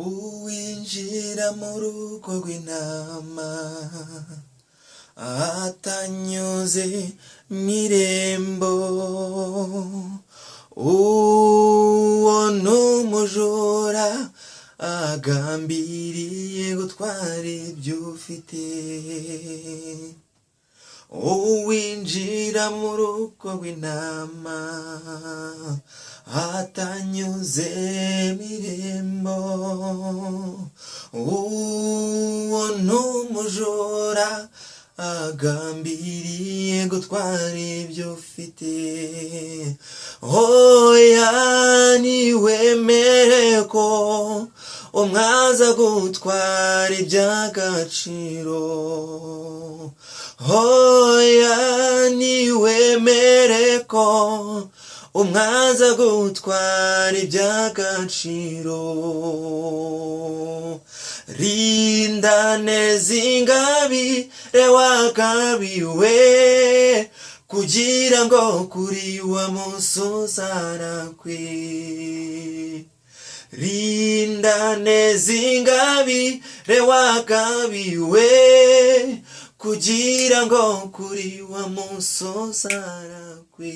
uwinjira mu rugo rw'intama atanyuze mw'irembo, uwo n'umujura agambiriye gutwara ibyo ufite. Uwinjira mu rugo rw'intama atanyuze mw'irembo, uwo n'umujura agambiriye gutwara ibyo ufite. Oya niwemere ko umwaza gutwara iby'agaciro, oya niwemere ko umwaza gutwara iby'agaciro. Rinda neza ingabire wagabiwe, kugira ngo kuri wa musozi arakwe. Rinda neza ingabire wagabiwe, kugira ngo kuri wa musozi arakwe.